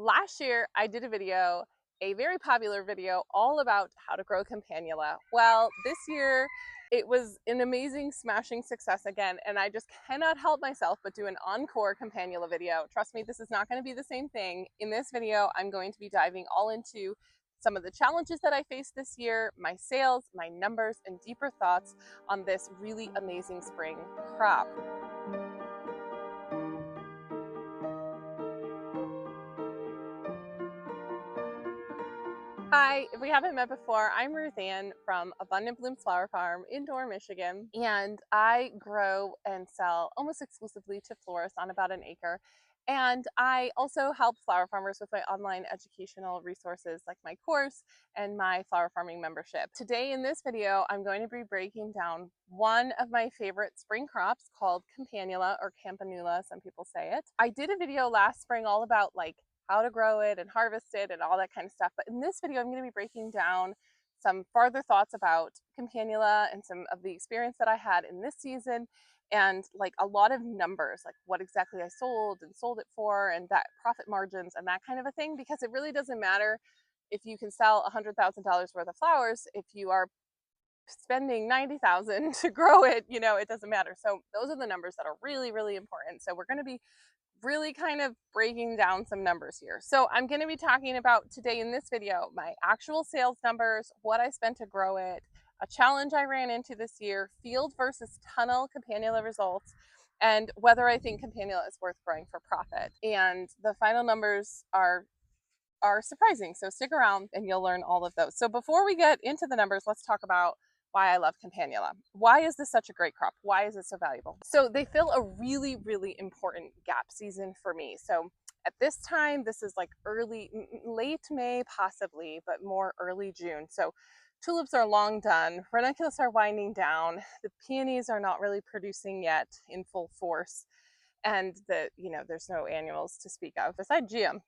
last year I did a very popular video all about how to grow Campanula. Well, this year it was an amazing smashing success again, and I just cannot help myself but do an encore Campanula video. Trust me, this is not going to be the same thing. In this video, I'm going to be diving all into some of the challenges that I faced this year, my sales, my numbers, and deeper thoughts on this really amazing spring crop. Hi, if we haven't met before, I'm Ruth Ann from Abundant Blooms Flower Farm in Door, Michigan, and I grow and sell almost exclusively to florists on about an acre. And I also help flower farmers with my online educational resources like my course and my flower farming membership. Today in this video, I'm going to be breaking down one of my favorite spring crops called Campanula, or Campanula, some people say it. I did a video last spring all about how to grow it and harvest it and all that kind of stuff. But in this video, I'm going to be breaking down some farther thoughts about Campanula and some of the experience that I had in this season, and a lot of numbers, like what exactly I sold and sold it for, and that profit margins and that kind of a thing, because it really doesn't matter if you can sell $100,000 worth of flowers if you are spending $90,000 to grow it, it doesn't matter. So those are the numbers that are really, really important. So we're going to be really kind of breaking down some numbers here. So I'm going to be talking about today in this video my actual sales numbers, what I spent to grow it, a challenge I ran into this year, field versus tunnel Campanula results, and whether I think Campanula is worth growing for profit. And the final numbers are surprising, so stick around and you'll learn all of those. So before we get into the numbers, let's talk about why I love Campanula. Why is this such a great crop? Why is it so valuable? So they fill a really, really important gap season for me. So at this time, this is like late May possibly, but more early June. So tulips are long done, ranunculus are winding down, the peonies are not really producing yet in full force, and there's no annuals to speak of besides GM,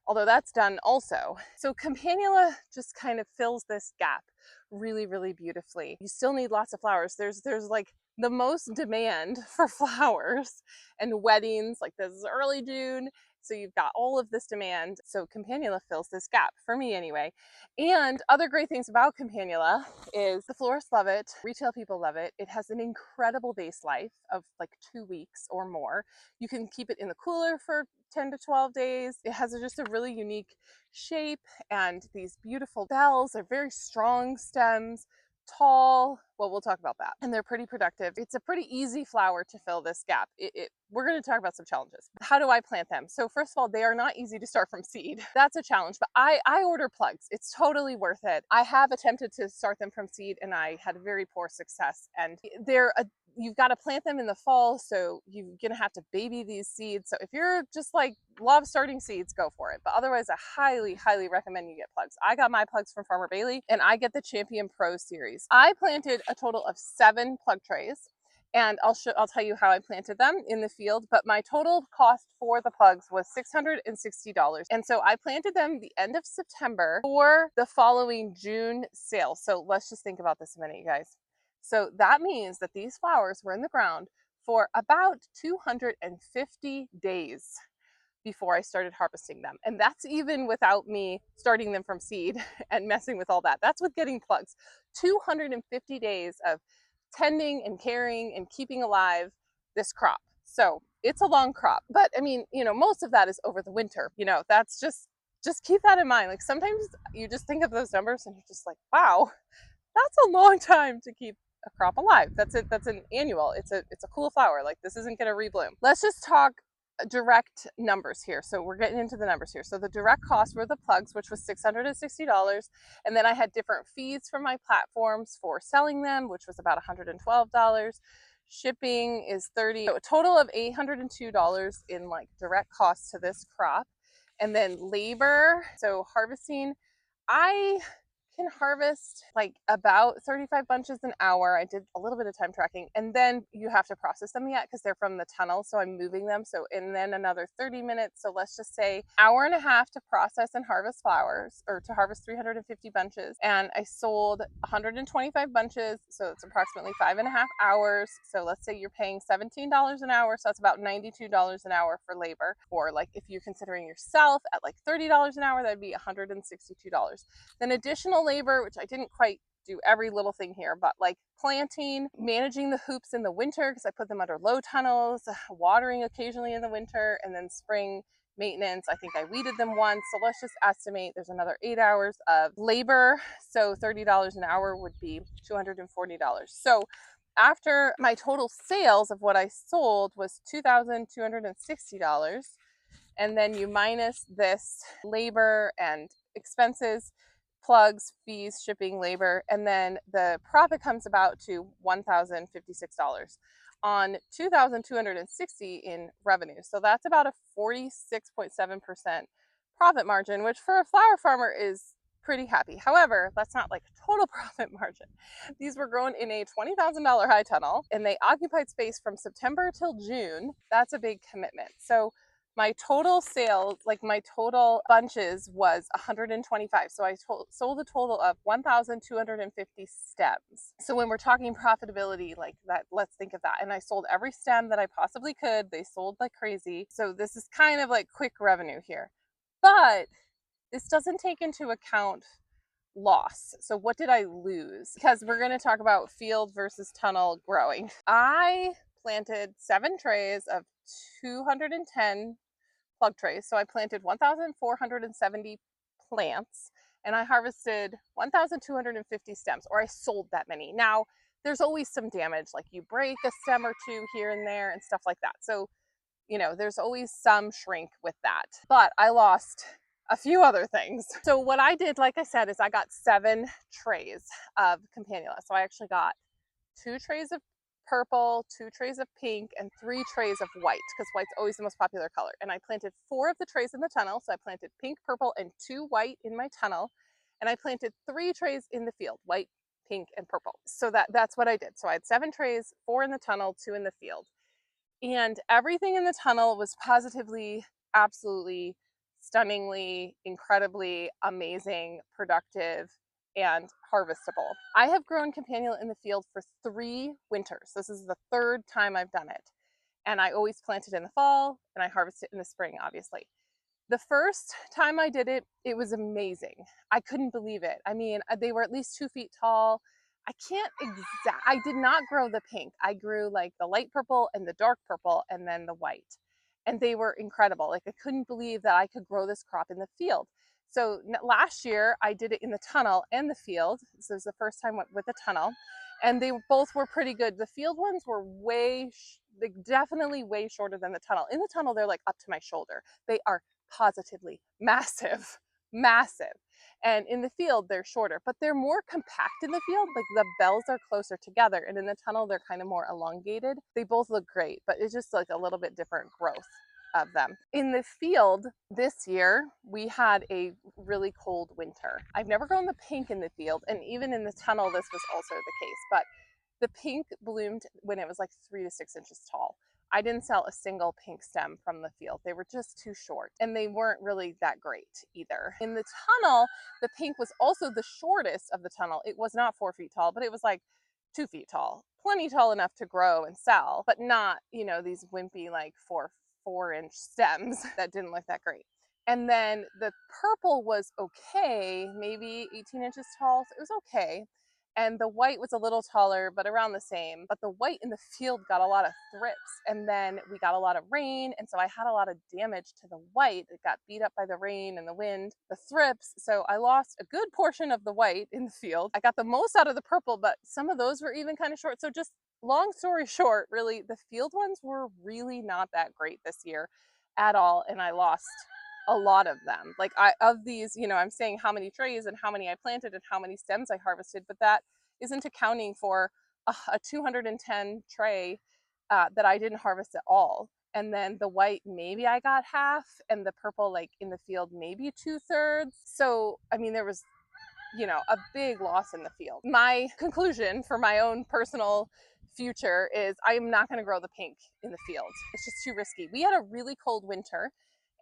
although that's done also. So Campanula just kind of fills this gap really, really beautifully. You still need lots of flowers. There's like the most demand for flowers and weddings, like this is early June. So you've got all of this demand. So Campanula fills this gap, for me anyway. And other great things about Campanula is the florists love it, retail people love it. It has an incredible base life of like 2 weeks or more. You can keep it in the cooler for 10 to 12 days. It has just a really unique shape, and these beautiful bells. They're very strong stems, tall. Well, we'll talk about that. And they're pretty productive. It's a pretty easy flower to fill this gap. We're going to talk about some challenges. How do I plant them? So first of all, they are not easy to start from seed. That's a challenge, but I order plugs. It's totally worth it. I have attempted to start them from seed and I had very poor success. And you've got to plant them in the fall, so you're gonna have to baby these seeds. So if you're just love starting seeds, go for it. But otherwise, I highly, highly recommend you get plugs. I got my plugs from Farmer Bailey, and I get the Champion Pro series. I planted a total of 7 plug trays, and I'll tell you how I planted them in the field. But my total cost for the plugs was $660, and so I planted them the end of September for the following June sale. So let's just think about this a minute, you guys. So that means that these flowers were in the ground for about 250 days before I started harvesting them. And that's even without me starting them from seed and messing with all that. That's with getting plugs. 250 days of tending and caring and keeping alive this crop. So it's a long crop, but I mean, most of that is over the winter. That's just keep that in mind. Like sometimes you just think of those numbers and you're just like, wow, that's a long time to keep a crop alive. That's an annual. It's a cool flower. Like this isn't going to rebloom. Let's just talk direct numbers here. So we're getting into the numbers here. So the direct cost were the plugs, which was $660, and then I had different fees from my platforms for selling them, which was about $112. Shipping is $30. So a total of $802 in direct costs to this crop. And then labor, so harvesting, I can harvest like about 35 bunches an hour. I did a little bit of time tracking, and then you have to process them yet because they're from the tunnel. So I'm moving them. So, and then another 30 minutes. So let's just say hour and a half to process and harvest flowers, or to harvest 350 bunches. And I sold 125 bunches. So it's approximately 5.5 hours. So let's say you're paying $17 an hour. So that's about $92 an hour for labor. Or like if you're considering yourself at like $30 an hour, that'd be $162. Then additional labor, which I didn't quite do every little thing here, but like planting, managing the hoops in the winter because I put them under low tunnels, watering occasionally in the winter, and then spring maintenance. I think I weeded them once. So let's just estimate there's another 8 hours of labor. So $30 an hour would be $240. So after my total sales of what I sold was $2,260, and then you minus this labor and expenses, plugs, fees, shipping, labor, and then the profit comes about to $1,056 on 2,260 in revenue. So that's about a 46.7% profit margin, which for a flower farmer is pretty happy. However, that's not like total profit margin. These were grown in a $20,000 high tunnel, and they occupied space from September till June. That's a big commitment. So my total sales, like my total bunches, was 125. So I sold a total of 1,250 stems. So when we're talking profitability like that, let's think of that. And I sold every stem that I possibly could. They sold like crazy. So this is kind of like quick revenue here. But this doesn't take into account loss. So what did I lose? Because we're going to talk about field versus tunnel growing. I planted 7 trays of 210 plug trays. So I planted 1,470 plants, and I harvested 1,250 stems, or I sold that many. Now, there's always some damage, like you break a stem or two here and there and stuff like that. So, you know, there's always some shrink with that. But I lost a few other things. So what I did, like I said, is I got 7 trays of Campanula. So I actually got 2 trays of purple, 2 trays of pink, and 3 trays of white, because white's always the most popular color. And I planted 4 of the trays in the tunnel. So I planted pink, purple, and 2 white in my tunnel. And I planted 3 trays in the field, white, pink, and purple. So that's what I did. So I had 7 trays, 4 in the tunnel, 2 in the field. And everything in the tunnel was positively, absolutely, stunningly, incredibly amazing, productive, and harvestable. I have grown Campanula in the field for 3 winters. This is the 3rd time I've done it. And I always plant it in the fall, and I harvest it in the spring, obviously. The first time I did it, it was amazing. I couldn't believe it. I mean, they were at least 2 feet tall. I did not grow the pink. I grew like the light purple and the dark purple and then the white. And they were incredible. Like I couldn't believe that I could grow this crop in the field. So last year I did it in the tunnel and the field. This was the first time with the tunnel, and they both were pretty good. The field ones were definitely way shorter than the tunnel. In the tunnel, they're like up to my shoulder. They are positively massive, massive. And in the field, they're shorter, but they're more compact in the field. Like the bells are closer together, and in the tunnel, they're kind of more elongated. They both look great, but it's just like a little bit different growth of them. In the field this year, we had a really cold winter. I've never grown the pink in the field, and even in the tunnel, this was also the case, but the pink bloomed when it was like 3 to 6 inches tall. I didn't sell a single pink stem from the field. They were just too short, and they weren't really that great either. In the tunnel, the pink was also the shortest of the tunnel. It was not 4 feet tall, but it was like 2 feet tall. Plenty tall enough to grow and sell, but not, you know, these wimpy like 4-inch stems that didn't look that great. And then the purple was okay, maybe 18 inches tall. So it was okay. And the white was a little taller, but around the same. But the white in the field got a lot of thrips, and then we got a lot of rain, and so I had a lot of damage to the white. It got beat up by the rain and the wind, the thrips. So I lost a good portion of the white in the field. I got the most out of the purple, but some of those were even kind of short. So just long story short, really, the field ones were really not that great this year at all, and I lost a lot of them. Like of these, you know, I'm saying how many trays and how many I planted and how many stems I harvested, but that isn't accounting for a 210 tray that I didn't harvest at all. And then the white, maybe I got half, and the purple, like in the field, maybe 2/3. So, I mean, there was a big loss in the field. My conclusion for my own personal future is I am not going to grow the pink in the field. It's just too risky. We had a really cold winter,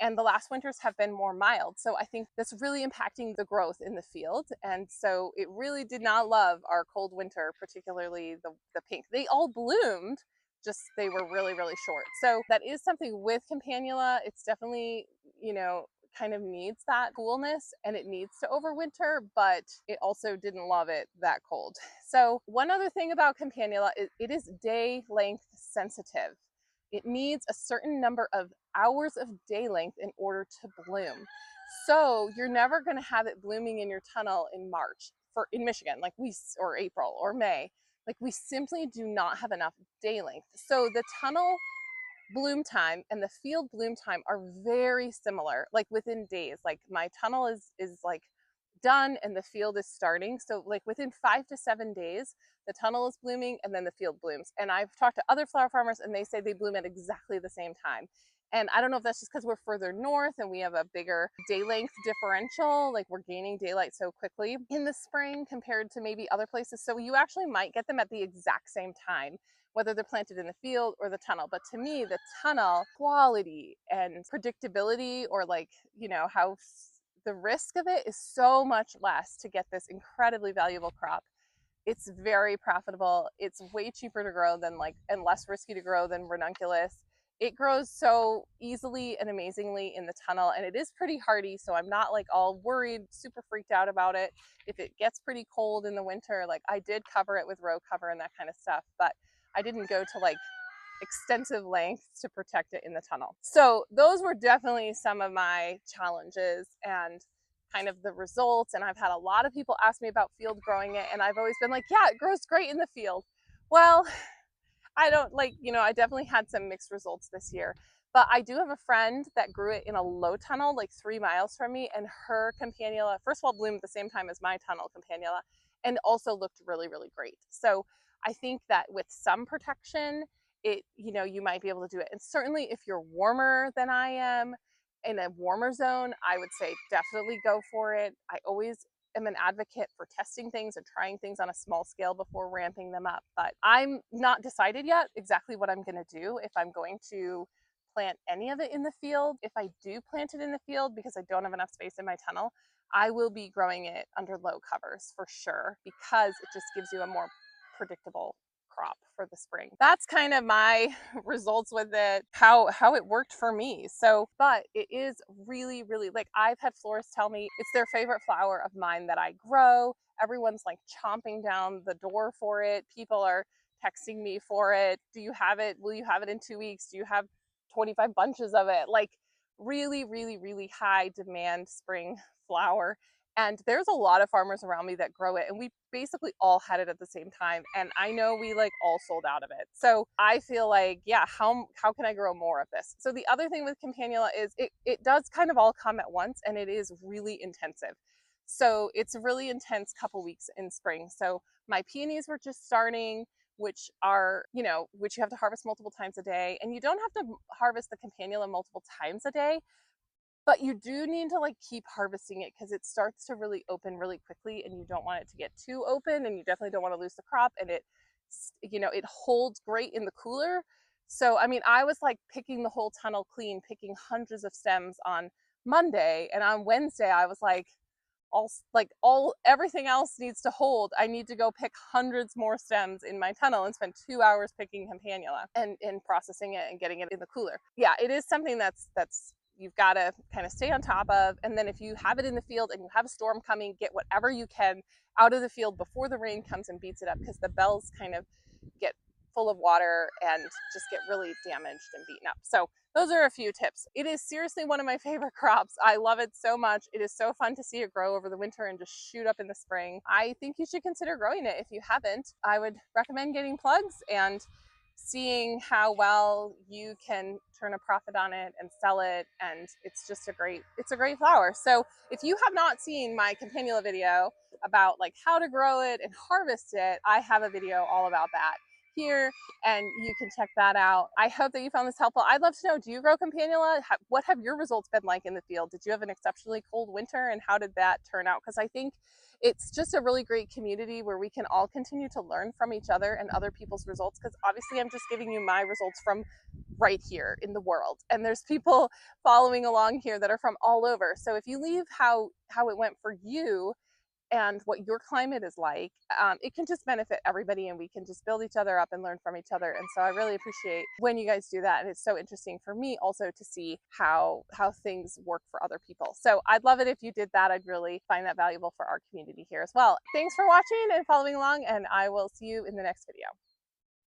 and the last winters have been more mild. So I think that's really impacting the growth in the field. And so it really did not love our cold winter, particularly the pink. They all bloomed, just they were really, really short. So that is something with Campanula. It's definitely, kind of needs that coolness and it needs to overwinter, but it also didn't love it that cold. So one other thing about Campanula is it is day length sensitive. It needs a certain number of hours of day length in order to bloom. So you're never going to have it blooming in your tunnel in March in Michigan, or April or May. Like we simply do not have enough day length. So the tunnel bloom time and the field bloom time are very similar, like within days. Like my tunnel is like done and the field is starting. So like within 5 to 7 days, the tunnel is blooming and then the field blooms. And I've talked to other flower farmers and they say they bloom at exactly the same time. And I don't know if that's just because we're further north and we have a bigger day length differential, like we're gaining daylight so quickly in the spring compared to maybe other places. So you actually might get them at the exact same time, whether they're planted in the field or the tunnel. But to me, the tunnel quality and predictability, or how the risk of it is so much less to get this incredibly valuable crop. It's very profitable. It's way cheaper to grow and less risky to grow than ranunculus. It grows so easily and amazingly in the tunnel, and it is pretty hardy, so I'm not like all worried, super freaked out about it. If it gets pretty cold in the winter, like I did cover it with row cover and that kind of stuff, but I didn't go to like extensive lengths to protect it in the tunnel. So those were definitely some of my challenges and kind of the results. And I've had a lot of people ask me about field growing it, and I've always been like, yeah, it grows great in the field. Well, I don't I definitely had some mixed results this year. But I do have a friend that grew it in a low tunnel, like 3 miles from me, and her Campanula, first of all, bloomed at the same time as my tunnel Campanula, and also looked really, really great. So I think that with some protection, you might be able to do it. And certainly if you're warmer than I am, in a warmer zone, I would say definitely go for it. I always am an advocate for testing things and trying things on a small scale before ramping them up. But I'm not decided yet exactly what I'm going to do, if I'm going to plant any of it in the field. If I do plant it in the field because I don't have enough space in my tunnel, I will be growing it under low covers for sure, because it just gives you a more predictable crop for the spring. That's kind of my results with it, how it worked for me. So, but it is really, really, like, I've had florists tell me it's their favorite flower of mine that I grow. Everyone's like chomping down the door for it. People are texting me for it. Do you have it? Will you have it in 2 weeks? Do you have 25 bunches of it? Like really, really, really high demand spring flower. And there's a lot of farmers around me that grow it, and we basically all had it at the same time. And I know we like all sold out of it. So I feel like, yeah, how can I grow more of this? So the other thing with Campanula is it does kind of all come at once, and it is really intensive. So it's a really intense couple weeks in spring. So my peonies were just starting, which are, which you have to harvest multiple times a day. And you don't have to harvest the Campanula multiple times a day, but you do need to like keep harvesting it because it starts to really open really quickly, and you don't want it to get too open, and you definitely don't want to lose the crop. And it holds great in the cooler. So I mean, I was like picking the whole tunnel clean, picking hundreds of stems on Monday, and on Wednesday I was like, everything else needs to hold. I need to go pick hundreds more stems in my tunnel and spend 2 hours picking Campanula and processing it and getting it in the cooler. Yeah, it is something that's you've got to kind of stay on top of. And then if you have it in the field and you have a storm coming, get whatever you can out of the field before the rain comes and beats it up, because the bells kind of get full of water and just get really damaged and beaten up. So those are a few tips. It is seriously one of my favorite crops. I love it so much. It is so fun to see it grow over the winter and just shoot up in the spring. I think you should consider growing it if you haven't. I would recommend getting plugs and seeing how well you can turn a profit on it and sell it. And it's just a great flower. So if you have not seen my Campanula video about like how to grow it and harvest it, I have a video all about that. here, and you can check that out. I hope that you found this helpful. I'd love to know, do you grow Campanula? What have your results been like in the field? Did you have an exceptionally cold winter, and how did that turn out? Because I think it's just a really great community where we can all continue to learn from each other and other people's results, because obviously I'm just giving you my results from right here in the world, and there's people following along here that are from all over. So if you leave how it went for you and what your climate is like, it can just benefit everybody, and we can just build each other up and learn from each other. And so I really appreciate when you guys do that, and it's so interesting for me also to see how things work for other people. So I'd love it if you did that. I'd really find that valuable for our community here as well. Thanks for watching and following along, and I will see you in the next video.